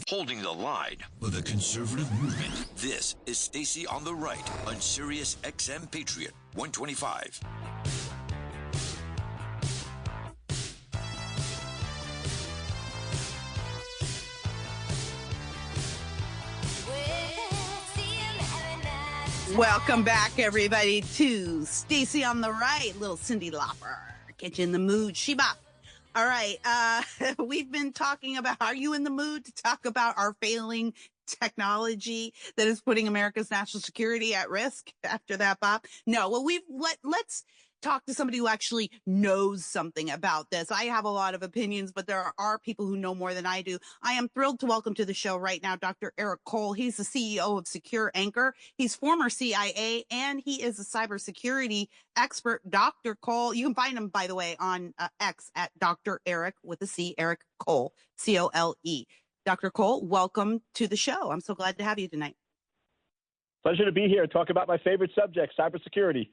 Holding the line with a conservative movement. This is Stacy on the Right on Sirius XM Patriot 125. Welcome back, everybody, to Stacy on the Right. Little Cyndi Lauper. Get you in the mood. Sheba. All right. We've been talking about, are you in the mood to talk about our failing technology that is putting America's national security at risk after that, Bob? No. Well, let's talk to somebody who actually knows something about this. I have a lot of opinions, but there are people who know more than I do. I am thrilled to welcome to the show right now Dr. Eric Cole. He's the CEO of Secure Anchor. He's former CIA, and he is a cybersecurity expert. Dr. Cole, you can find him, by the way, on X at Dr. Eric with a C, Eric Cole, C-O-L-E. Dr. Cole, welcome to the show. I'm so glad to have you tonight. Pleasure to be here and talk about my favorite subject, cybersecurity.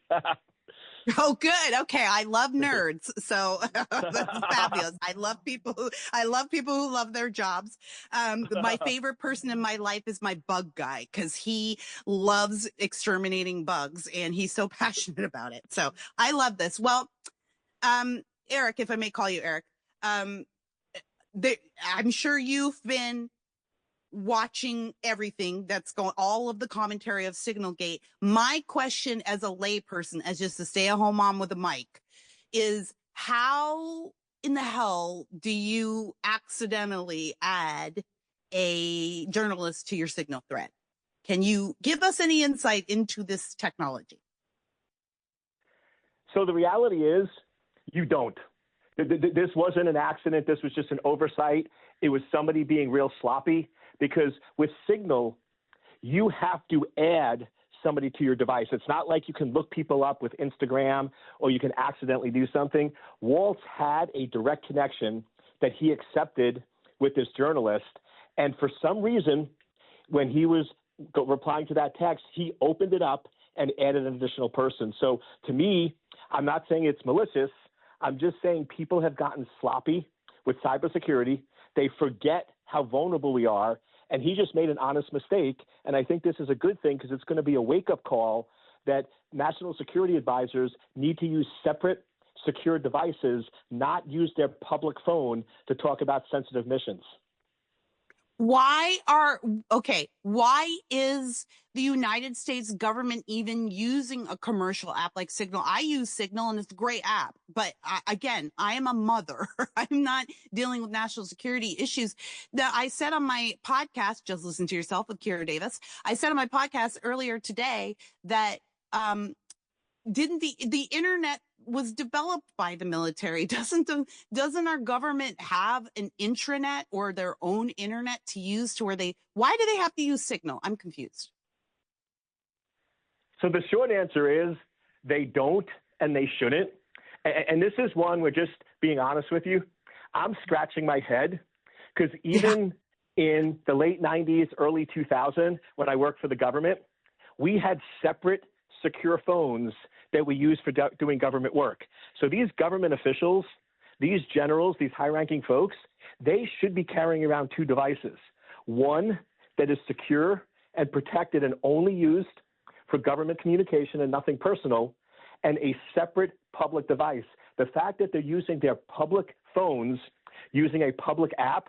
Oh, good. Okay. I love nerds. So that's fabulous. I love people who love their jobs. My favorite person in my life is my bug guy because he loves exterminating bugs and he's so passionate about it. So I love this. Well, Eric, if I may call you Eric, I'm sure you've been watching everything that's going, all of the commentary of SignalGate. My question as a layperson, as just a stay-at-home mom with a mic, is how in the hell do you accidentally add a journalist to your Signal thread? Can you give us any insight into this technology? So the reality is you don't. This wasn't an accident. This was just an oversight. It was somebody being real sloppy. Because with Signal, you have to add somebody to your device. It's not like you can look people up with Instagram or you can accidentally do something. Waltz had a direct connection that he accepted with this journalist. And for some reason, when he was replying to that text, he opened it up and added an additional person. So to me, I'm not saying it's malicious. I'm just saying people have gotten sloppy with cybersecurity. They forget how vulnerable we are, and he just made an honest mistake. And I think this is a good thing because it's going to be a wake-up call that national security advisors need to use separate secure devices, not use their public phone to talk about sensitive missions. Why is the United States government even using a commercial app like Signal? I use Signal and it's a great app, but again, I am a mother. I'm not dealing with national security issues. That I said on my podcast, Just Listen to Yourself with Kira Davis. I said on my podcast earlier today that didn't the internet was developed by the military. Doesn't our government have an intranet or their own internet to use to where why do they have to use Signal? I'm confused. So the short answer is they don't and they shouldn't. And this is one where, just being honest with you, I'm scratching my head because even in the late 90s, early 2000, when I worked for the government, we had separate secure phones that we use for doing government work. So these government officials, these generals, these high-ranking folks, they should be carrying around two devices. One that is secure and protected and only used for government communication and nothing personal, and a separate public device. The fact that they're using their public phones, using a public app,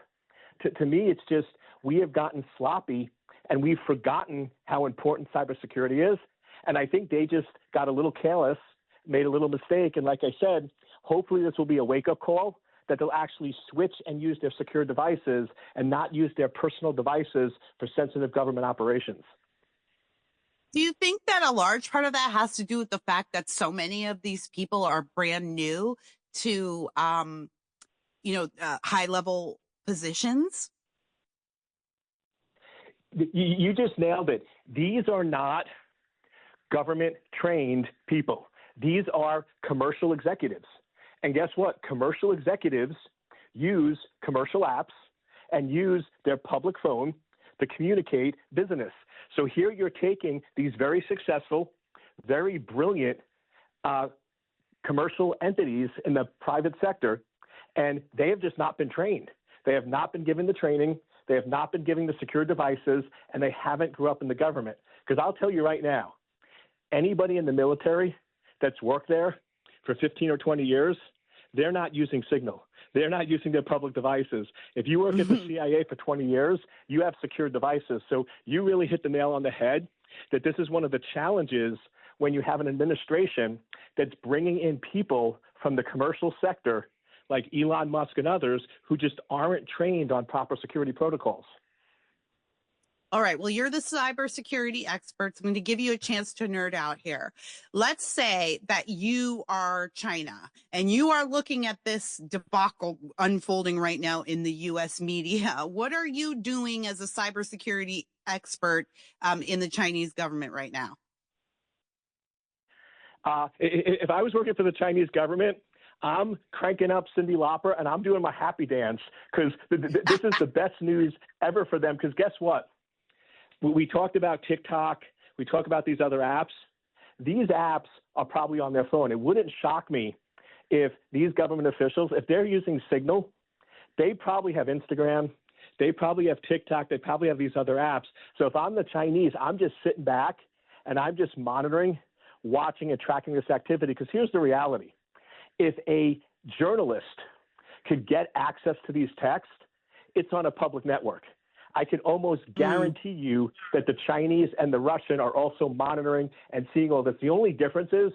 to me, it's just, we have gotten sloppy and we've forgotten how important cybersecurity is. And I think they just got a little careless, made a little mistake. And like I said, hopefully this will be a wake-up call that they'll actually switch and use their secure devices and not use their personal devices for sensitive government operations. Do you think that a large part of that has to do with the fact that so many of these people are brand new to, high-level positions? You just nailed it. These are not government-trained people. These are commercial executives. And guess what? Commercial executives use commercial apps and use their public phone to communicate business. So here you're taking these very successful, very brilliant commercial entities in the private sector, and they have just not been trained. They have not been given the training. They have not been given the secure devices, and they haven't grew up in the government. Because I'll tell you right now, anybody in the military that's worked there for 15 or 20 years, they're not using Signal. They're not using their public devices. If you work at the CIA for 20 years, you have secure devices. So you really hit the nail on the head that this is one of the challenges when you have an administration that's bringing in people from the commercial sector like Elon Musk and others who just aren't trained on proper security protocols. All right. Well, you're the cybersecurity experts. I'm going to give you a chance to nerd out here. Let's say that you are China and you are looking at this debacle unfolding right now in the U.S. media. What are you doing as a cybersecurity expert in the Chinese government right now? If I was working for the Chinese government, I'm cranking up Cyndi Lauper and I'm doing my happy dance because this is the best news ever for them. Because guess what? We talked about TikTok. We talk about these other apps. These apps are probably on their phone. It wouldn't shock me if these government officials, if they're using Signal, they probably have Instagram. They probably have TikTok. They probably have these other apps. So if I'm the Chinese, I'm just sitting back and I'm just monitoring, watching and tracking this activity. Because here's the reality. If a journalist could get access to these texts, it's on a public network. I can almost guarantee you that the Chinese and the Russian are also monitoring and seeing all this. The only difference is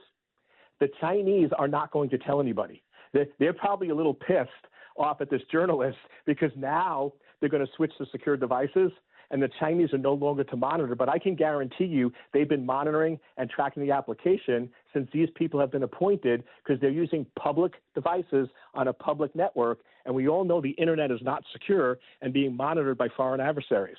the Chinese are not going to tell anybody. They're probably a little pissed off at this journalist because now they're going to switch to secure devices and the Chinese are no longer to monitor. But I can guarantee you they've been monitoring and tracking the application since these people have been appointed because they're using public devices on a public network. And we all know the internet is not secure and being monitored by foreign adversaries.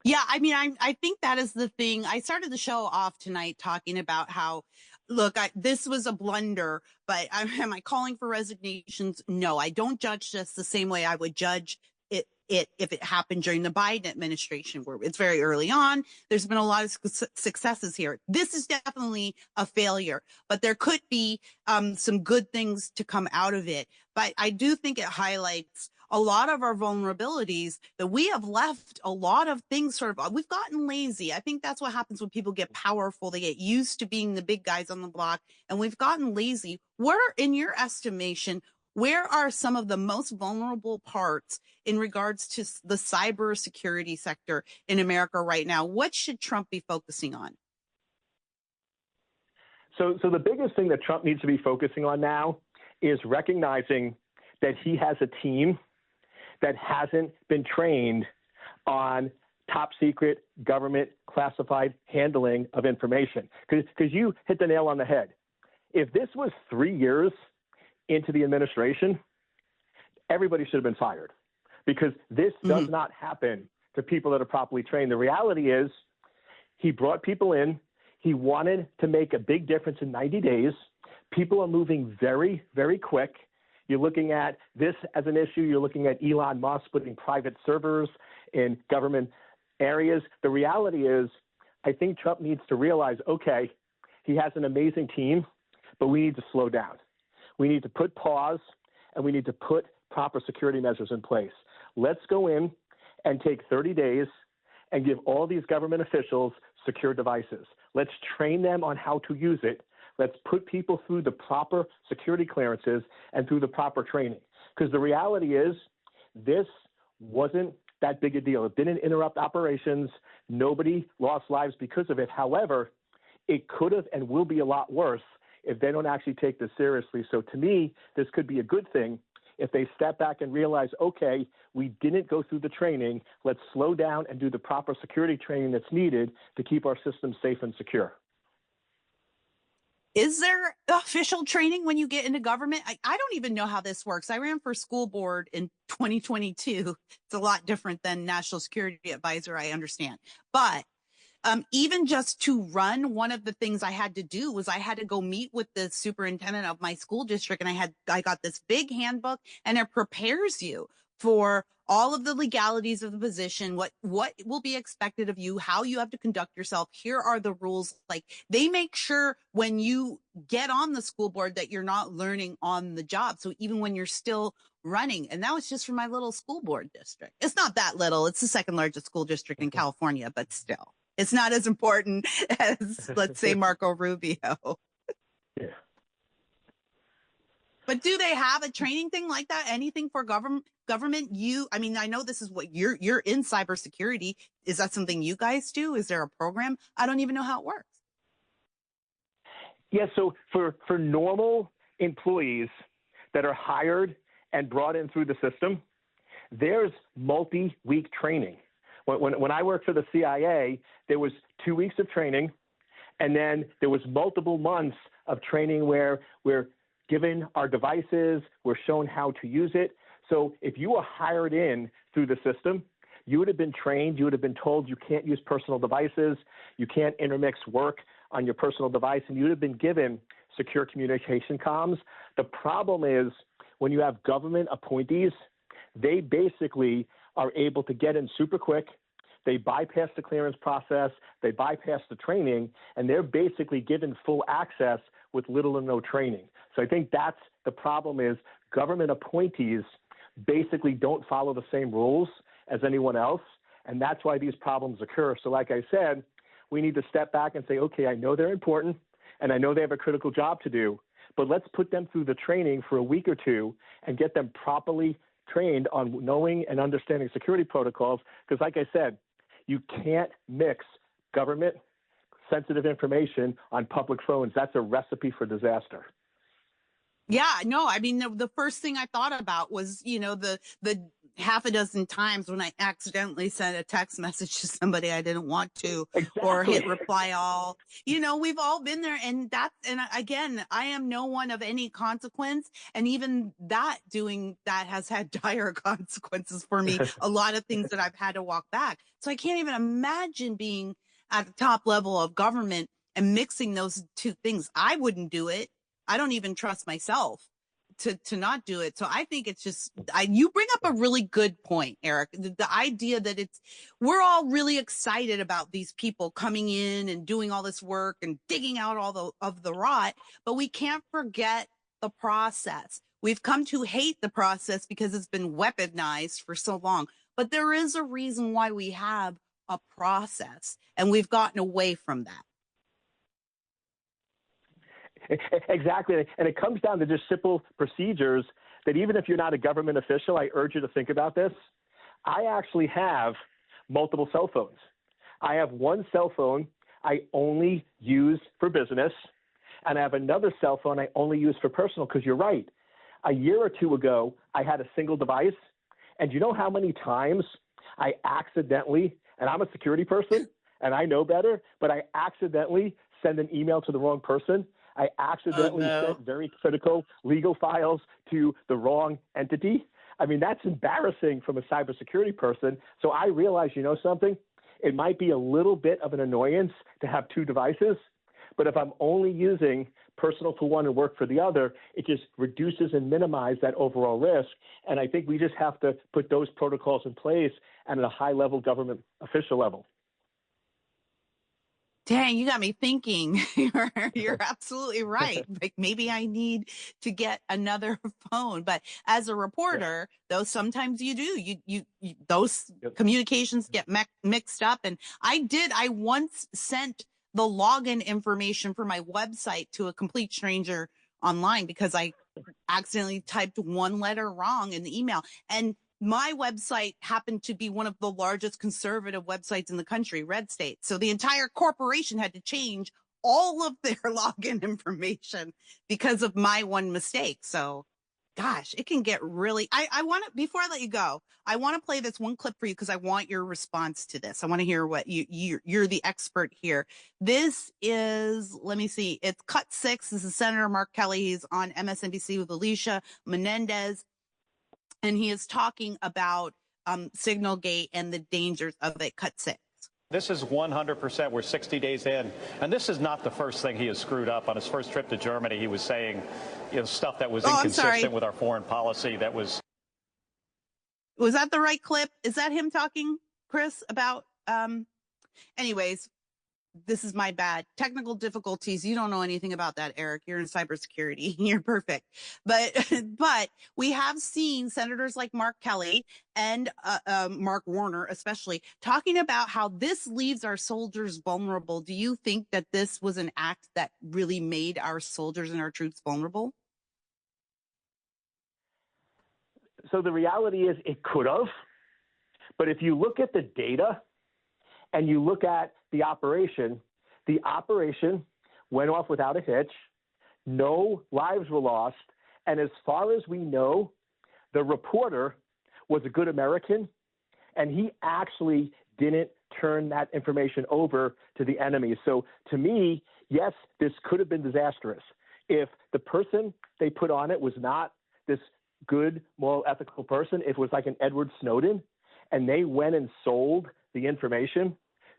Yeah, I mean, I think that is the thing. I started the show off tonight talking about how, look, this was a blunder, but am I calling for resignations? No, I don't judge this the same way I would judge it if it happened during the Biden administration, where it's very early on. There's been a lot of successes here. This is definitely a failure, but there could be some good things to come out of it. But I do think it highlights a lot of our vulnerabilities that we have left a lot of things we've gotten lazy. I think that's what happens when people get powerful. They get used to being the big guys on the block and we've gotten lazy. Where, in your estimation, where are some of the most vulnerable parts in regards to the cybersecurity sector in America right now? What should Trump be focusing on? So the biggest thing that Trump needs to be focusing on now is recognizing that he has a team that hasn't been trained on top secret government classified handling of information. Because you hit the nail on the head. If this was 3 years into the administration, everybody should have been fired because this does not happen to people that are properly trained. The reality is he brought people in. He wanted to make a big difference in 90 days. People are moving very, very quick. You're looking at this as an issue. You're looking at Elon Musk putting private servers in government areas. The reality is I think Trump needs to realize, okay, he has an amazing team, but we need to slow down. We need to put pause, and we need to put proper security measures in place. Let's go in and take 30 days and give all these government officials secure devices. Let's train them on how to use it. Let's put people through the proper security clearances and through the proper training. Because the reality is this wasn't that big a deal. It didn't interrupt operations. Nobody lost lives because of it. However, it could have and will be a lot worse if they don't actually take this seriously. So to me, this could be a good thing if they step back and realize, okay, we didn't go through the training. Let's slow down and do the proper security training that's needed to keep our systems safe and secure. Is there official training when you get into government? I don't even know how this works. I ran for school board in 2022. It's a lot different than National Security Advisor, I understand. But even just to run, one of the things I had to do was I had to go meet with the superintendent of my school district, and I got this big handbook, and it prepares you for all of the legalities of the position, what will be expected of you, how you have to conduct yourself. Here are the rules. Like, they make sure when you get on the school board that you're not learning on the job. So even when you're still running. And that was just for my little school board district. It's not that little. It's the second largest school district in California, but still, it's not as important as, let's say, Marco Rubio. Yeah. But do they have a training thing like that? Anything for government? I mean, I know this is what you're in cybersecurity. Is that something you guys do? Is there a program? I don't even know how it works. Yeah. So for normal employees that are hired and brought in through the system, there's multi-week training. When I worked for the CIA, there was 2 weeks of training, and then there was multiple months of training where we're given our devices, we're shown how to use it. So if you were hired in through the system, you would have been trained, you would have been told you can't use personal devices, you can't intermix work on your personal device, and you would have been given secure communication comms. The problem is when you have government appointees, they basically are able to get in super quick. They bypass the clearance process, they bypass the training, and they're basically given full access with little or no training. So I think that's the problem is government appointees basically don't follow the same rules as anyone else, and that's why these problems occur. So like I said, we need to step back and say, okay, I know they're important, and I know they have a critical job to do, but let's put them through the training for a week or two and get them properly trained on knowing and understanding security protocols, because like I said, you can't mix government sensitive information on public phones. That's a recipe for disaster. Yeah, no, I mean, the first thing I thought about was, the half a dozen times when I accidentally sent a text message to somebody I didn't want to, or hit reply all. We've all been there, and again, I am no one of any consequence, and even doing that has had dire consequences for me. A lot of things that I've had to walk back. So I can't even imagine being at the top level of government and mixing those two things. I wouldn't do it. I don't even trust myself to not do it. So I think it's just, you bring up a really good point, Eric. The idea that we're all really excited about these people coming in and doing all this work and digging out all of the rot, but we can't forget the process. We've come to hate the process because it's been weaponized for so long, but there is a reason why we have a process, and we've gotten away from that. Exactly. And it comes down to just simple procedures that even if you're not a government official, I urge you to think about this. I actually have multiple cell phones. I have one cell phone I only use for business, and I have another cell phone I only use for personal, because you're right. A year or two ago, I had a single device, and you know how many times I accidentally, and I'm a security person, and I know better, but I accidentally send an email to the wrong person. I accidentally sent very critical legal files to the wrong entity. I mean, that's embarrassing from a cybersecurity person. So I realize, something? It might be a little bit of an annoyance to have two devices, but if I'm only using personal for one and work for the other, it just reduces and minimizes that overall risk. And I think we just have to put those protocols in place and at a high-level government official level. Dang, you got me thinking. You're absolutely right. Like, maybe I need to get another phone. But as a reporter, though, sometimes you do. You those communications get mixed up. And I once sent the login information for my website to a complete stranger online because I accidentally typed one letter wrong in the email. And my website happened to be one of the largest conservative websites in the country, Red State. So the entire corporation had to change all of their login information because of my one mistake. So, gosh, it can get really, I want to, before I let you go, I want to play this one clip for you because I want your response to this. I want to hear what you're the expert here. This is, let me see, it's Cut 6. This is Senator Mark Kelly. He's on MSNBC with Alicia Menendez. And he is talking about SignalGate and the dangers of it. Cut 6. This is 100%. We're 60 days in. And this is not the first thing he has screwed up. On his first trip to Germany, he was saying stuff that was inconsistent with our foreign policy. That was that the right clip? Is that him talking, Chris, about anyways, this is my bad. Technical difficulties. You don't know anything about that, Eric. You're in cybersecurity. You're perfect. But we have seen senators like Mark Kelly and Mark Warner, especially, talking about how this leaves our soldiers vulnerable. Do you think that this was an act that really made our soldiers and our troops vulnerable? So the reality is it could have. But if you look at the data and you look at the operation went off without a hitch. No lives were lost. And as far as we know, the reporter was a good American, and he actually didn't turn that information over to the enemy. So to me, yes, this could have been disastrous. If the person they put on it was not this good, moral, ethical person, if it was like an Edward Snowden, and they went and sold the information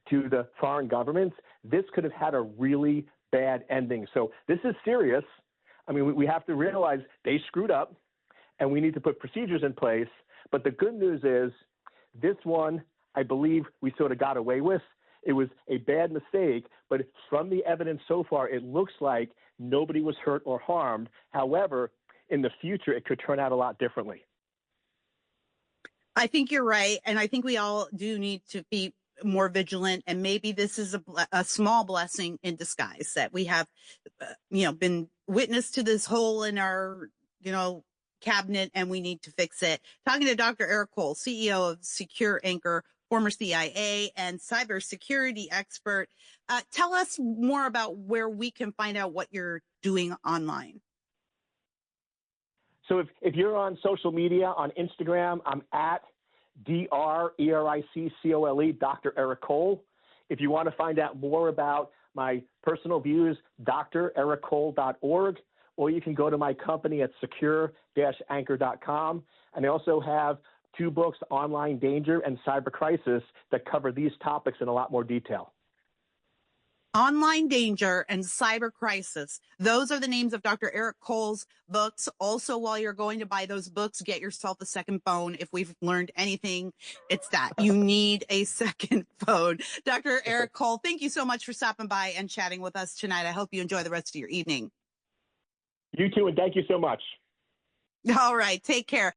to the foreign governments, this could have had a really bad ending. So this is serious. I mean, we have to realize they screwed up, and we need to put procedures in place. But the good news is this one, I believe we sort of got away with. It was a bad mistake, but from the evidence so far, it looks like nobody was hurt or harmed. However, in the future, it could turn out a lot differently. I think you're right. And I think we all do need to be more vigilant. And maybe this is a small blessing in disguise that we have, been witness to this hole in our, cabinet, and we need to fix it. Talking to Dr. Eric Cole, CEO of Secure Anchor, former CIA and cybersecurity expert. Tell us more about where we can find out what you're doing online. So if you're on social media, on Instagram, I'm at DrEriccole, Dr. Eric Cole. If you want to find out more about my personal views, drericcole.org, or you can go to my company at secure-anchor.com. And I also have 2 books, Online Danger and Cyber Crisis, that cover these topics in a lot more detail. Online Danger and Cyber Crisis. Those are the names of Dr. Eric Cole's books. Also, while you're going to buy those books, get yourself a second phone. If we've learned anything, it's that you need a second phone. Dr. Eric Cole, thank you so much for stopping by and chatting with us tonight. I hope you enjoy the rest of your evening. You too, and thank you so much. All right. Take care.